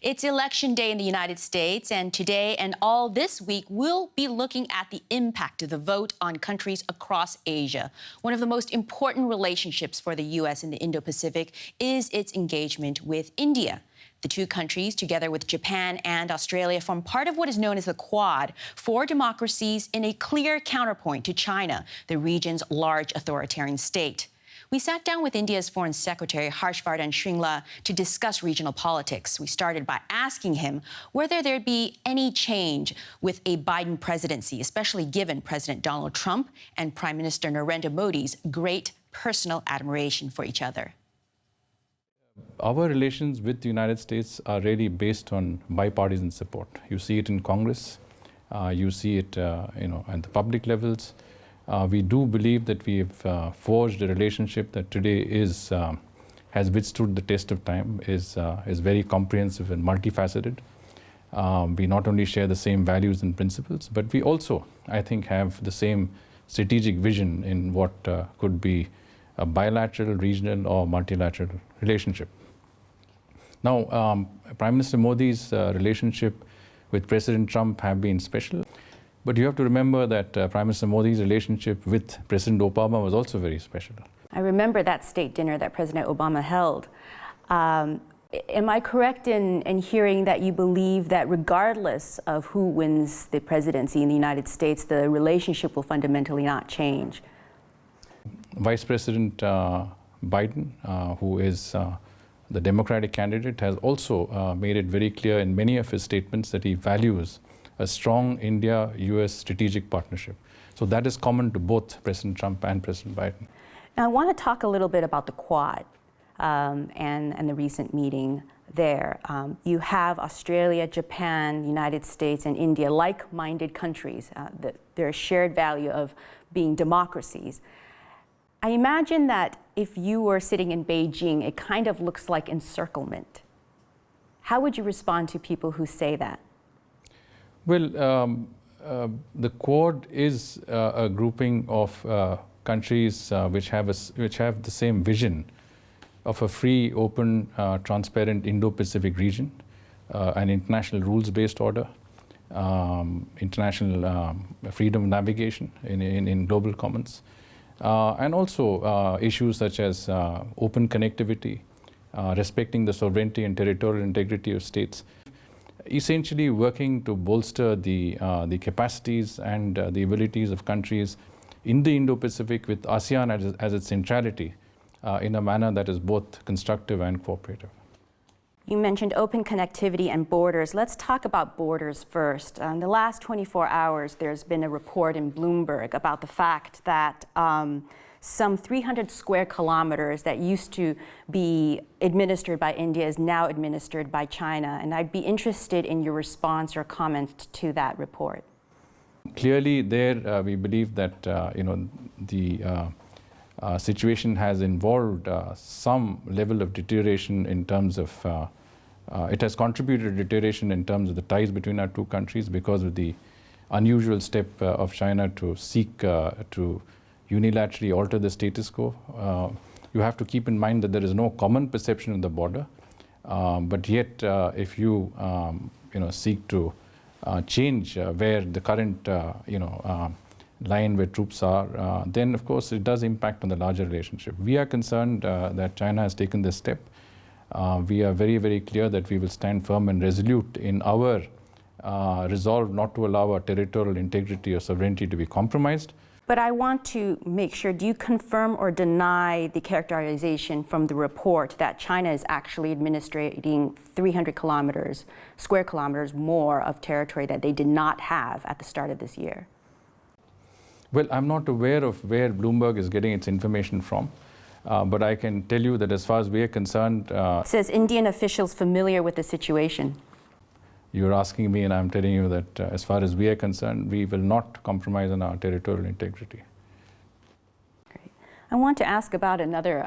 It's election day in the United States, and today and all this week, we'll be looking at the impact of the vote on countries across Asia. One of the most important relationships for the U.S. in the Indo-Pacific is its engagement with India. The two countries, together with Japan and Australia, form part of what is known as the Quad, four democracies in a clear counterpoint to China, the region's large authoritarian state. We sat down with India's Foreign Secretary, Vardhan Shringla, to discuss regional politics. We started by asking him whether there'd be any change with a Biden presidency, especially given President Donald Trump and Prime Minister Narendra Modi's great personal admiration for each other. Our relations with the United States are really based on bipartisan support. You see it in Congress, you see it at the public levels. We do believe that we've forged a relationship that today has withstood the test of time, is very comprehensive and multifaceted. We not only share the same values and principles, but we also, I think, have the same strategic vision in what could be a bilateral, regional, or multilateral relationship. Now, Prime Minister Modi's relationship with President Trump have been special. But you have to remember that Prime Minister Modi's relationship with President Obama was also very special. I remember that state dinner that President Obama held. Am I correct in hearing that you believe that regardless of who wins the presidency in the United States, the relationship will fundamentally not change? Vice President Biden, who is the Democratic candidate, has also made it very clear in many of his statements that he values a strong India-US strategic partnership. So that is common to both President Trump and President Biden. Now, I want to talk a little bit about the Quad and the recent meeting there. You have Australia, Japan, the United States, and India, like-minded countries. Their shared value of being democracies. I imagine that if you were sitting in Beijing, it kind of looks like encirclement. How would you respond to people who say that? Well, the Quad is a grouping of countries which have the same vision of a free, open, transparent Indo-Pacific region, an international rules-based order, international freedom of navigation in global commons, and also issues such as open connectivity, respecting the sovereignty and territorial integrity of states. Essentially working to bolster the capacities and the abilities of countries in the Indo-Pacific with ASEAN as its centrality in a manner that is both constructive and cooperative. You mentioned open connectivity and borders. Let's talk about borders first. In the last 24 hours, there's been a report in Bloomberg about the fact that some 300 square kilometers that used to be administered by India is now administered by China. And I'd be interested in your response or comment to that report. Clearly, there we believe that the situation has involved some level of deterioration in terms of it has contributed to deterioration in terms of the ties between our two countries because of the unusual step of China to seek to unilaterally alter the status quo. You have to keep in mind that there is no common perception of the border, but yet if you seek to change where the current line where troops are, then of course it does impact on the larger relationship. We are concerned that China has taken this step. We are very, very clear that we will stand firm and resolute in our resolve not to allow our territorial integrity or sovereignty to be compromised. But I want to make sure, do you confirm or deny the characterization from the report that China is actually administrating 300 square kilometers more of territory that they did not have at the start of this year? Well, I'm not aware of where Bloomberg is getting its information from, but I can tell you that as far as we are concerned... It says Indian officials familiar with the situation. You're asking me, and I'm telling you that as far as we are concerned, we will not compromise on our territorial integrity. Great. I want to ask about another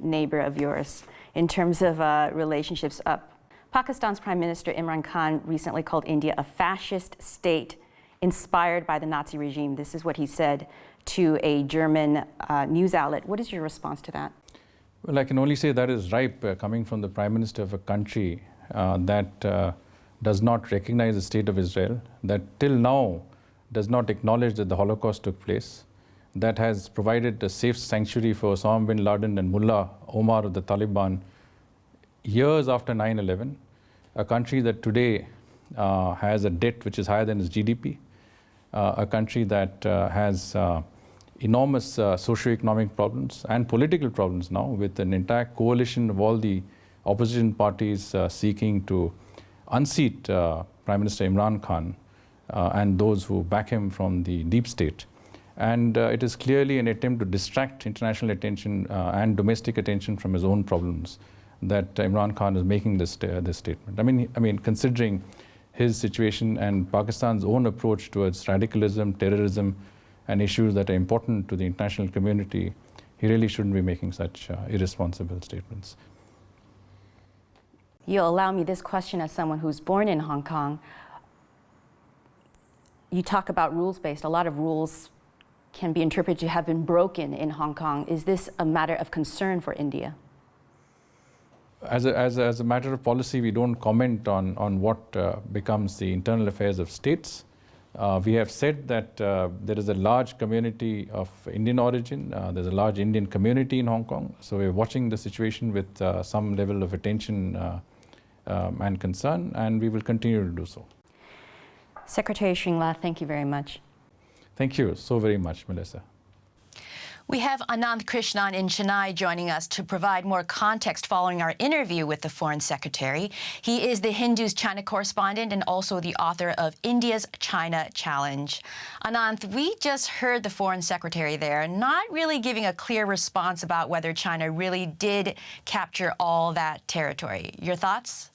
neighbor of yours in terms of relationships. Pakistan's Prime Minister Imran Khan recently called India a fascist state inspired by the Nazi regime. This is what he said to a German news outlet. What is your response to that? Well, I can only say that is ripe coming from the Prime Minister of a country that does not recognize the state of Israel, that till now does not acknowledge that the Holocaust took place, that has provided a safe sanctuary for Osama bin Laden and Mullah Omar of the Taliban years after 9/11, a country that today has a debt which is higher than its GDP, a country that has enormous socio-economic problems and political problems now, with an entire coalition of all the opposition parties seeking to unseat Prime Minister Imran Khan and those who back him from the deep state. And it is clearly an attempt to distract international attention and domestic attention from his own problems that Imran Khan is making this statement. I mean, considering his situation and Pakistan's own approach towards radicalism, terrorism, and issues that are important to the international community, he really shouldn't be making such irresponsible statements. You'll allow me this question as someone who's born in Hong Kong. You talk about rules-based. A lot of rules can be interpreted to have been broken in Hong Kong. Is this a matter of concern for India? As a matter of policy, we don't comment on what becomes the internal affairs of states. We have said that there is a large community of Indian origin. There's a large Indian community in Hong Kong. So we're watching the situation with some level of attention and concern, and we will continue to do so. Secretary Shringla, thank you very much. Thank you so very much, Melissa. We have Anand Krishnan in Chennai joining us to provide more context following our interview with the Foreign Secretary. He is the Hindu's China correspondent and also the author of India's China Challenge. Anand, we just heard the Foreign Secretary there not really giving a clear response about whether China really did capture all that territory. Your thoughts?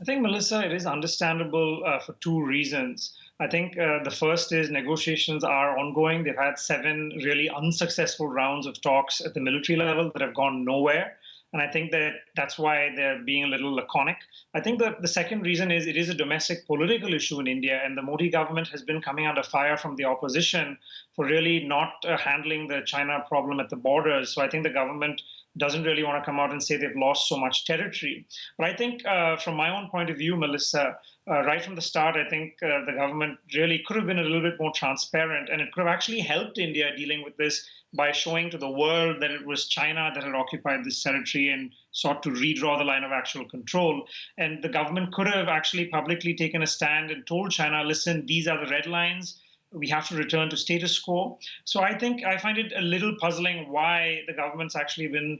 I think, Melissa, it is understandable for two reasons. I think the first is negotiations are ongoing. They've had 7 really unsuccessful rounds of talks at the military level that have gone nowhere. And I think that's why they're being a little laconic. I think that the second reason is it is a domestic political issue in India, and the Modi government has been coming under fire from the opposition for really not handling the China problem at the borders. So I think the government doesn't really want to come out and say they've lost so much territory. But I think from my own point of view, Melissa, right from the start, I think the government really could have been a little bit more transparent, and it could have actually helped India dealing with this by showing to the world that it was China that had occupied this territory and sought to redraw the line of actual control. And the government could have actually publicly taken a stand and told China, listen, these are the red lines. We have to return to status quo. So I find it a little puzzling why the government's actually been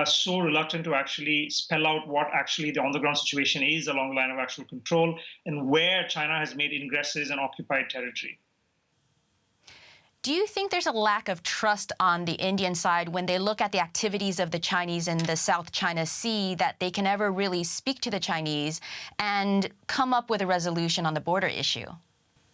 so reluctant to actually spell out what actually the on-the-ground situation is along the line of actual control and where China has made ingresses and occupied territory. Do you think there's a lack of trust on the Indian side when they look at the activities of the Chinese in the South China Sea, that they can ever really speak to the Chinese and come up with a resolution on the border issue?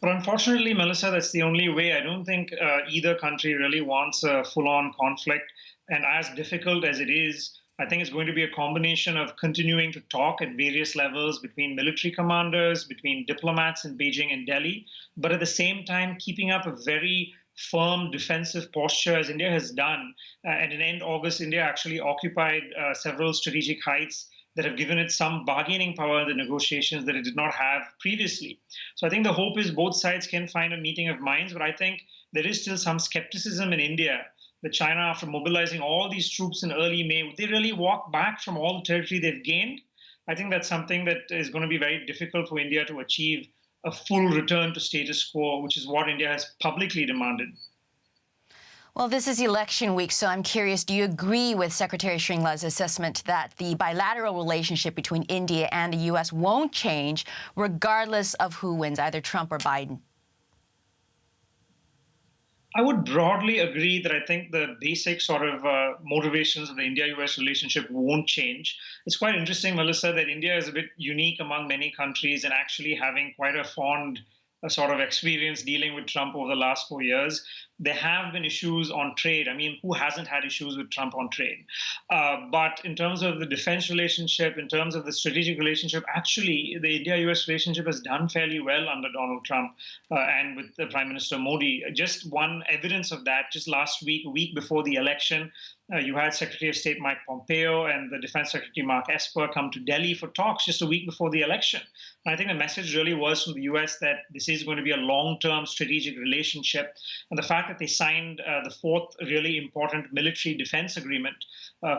But unfortunately, Melissa, that's the only way. I don't think either country really wants a full-on conflict. And as difficult as it is, I think it's going to be a combination of continuing to talk at various levels between military commanders, between diplomats in Beijing and Delhi, but at the same time keeping up a very firm defensive posture, as India has done. And in end August, India actually occupied several strategic heights that have given it some bargaining power in the negotiations that it did not have previously. So I think the hope is both sides can find a meeting of minds, but I think there is still some skepticism in India that China, after mobilizing all these troops in early May, would they really walk back from all the territory they've gained? I think that's something that is going to be very difficult for India to achieve a full return to status quo, which is what India has publicly demanded. Well, this is election week, so I'm curious, do you agree with Secretary Shringla's assessment that the bilateral relationship between India and the U.S. won't change regardless of who wins, either Trump or Biden? I would broadly agree that I think the basic sort of motivations of the India-US relationship won't change. It's quite interesting, Melissa, that India is a bit unique among many countries and actually having quite a fond sort of experience dealing with Trump over the last 4 years. there have been issues on trade. I mean, who hasn't had issues with Trump on trade? But in terms of the defense relationship, in terms of the strategic relationship, actually, the India-US relationship has done fairly well under Donald Trump and with the Prime Minister Modi. Just one evidence of that, just last week, a week before the election, you had Secretary of State Mike Pompeo and the Defense Secretary Mark Esper come to Delhi for talks just a week before the election. And I think the message really was from the US that this is going to be a long-term strategic relationship. And the fact that they signed the fourth really important military defense agreement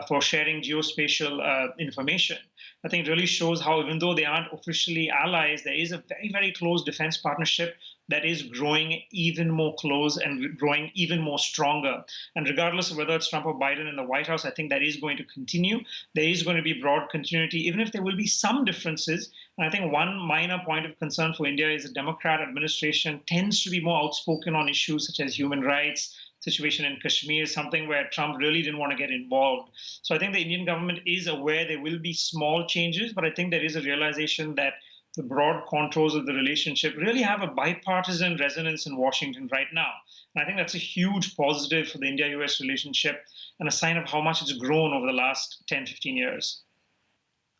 for sharing geospatial information, I think it really shows how, even though they aren't officially allies, there is a very, very close defense partnership that is growing even more close and growing even more stronger. And regardless of whether it's Trump or Biden in the White House, I think that is going to continue. There is going to be broad continuity, even if there will be some differences. And I think one minor point of concern for India is the Democrat administration tends to be more outspoken on issues such as human rights, situation in Kashmir, something where Trump really didn't want to get involved. So I think the Indian government is aware there will be small changes, but I think there is a realization that the broad contours of the relationship really have a bipartisan resonance in Washington right now. And I think that's a huge positive for the India-US relationship and a sign of how much it's grown over the last 10, 15 years.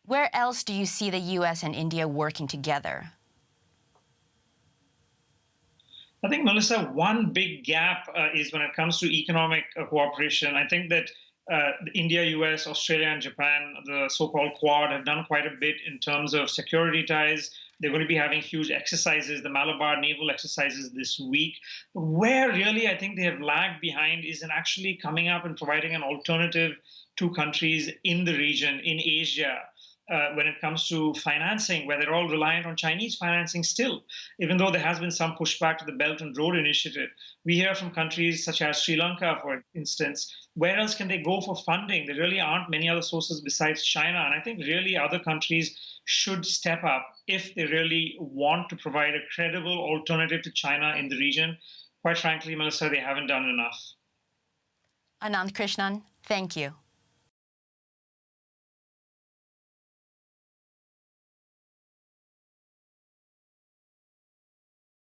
Where else do you see the US and India working together? I think, Melissa, one big gap is when it comes to economic cooperation. I think that India, US, Australia, and Japan, the so-called Quad, have done quite a bit in terms of security ties. They're going to be having huge exercises, the Malabar naval exercises this week. But where really I think they have lagged behind is in actually coming up and providing an alternative to countries in the region, in Asia, when it comes to financing, where they're all reliant on Chinese financing still, even though there has been some pushback to the Belt and Road Initiative. We hear from countries such as Sri Lanka, for instance, where else can they go for funding? There really aren't many other sources besides China. And I think really other countries should step up if they really want to provide a credible alternative to China in the region. Quite frankly, Melissa, they haven't done enough. Anand Krishnan, thank you.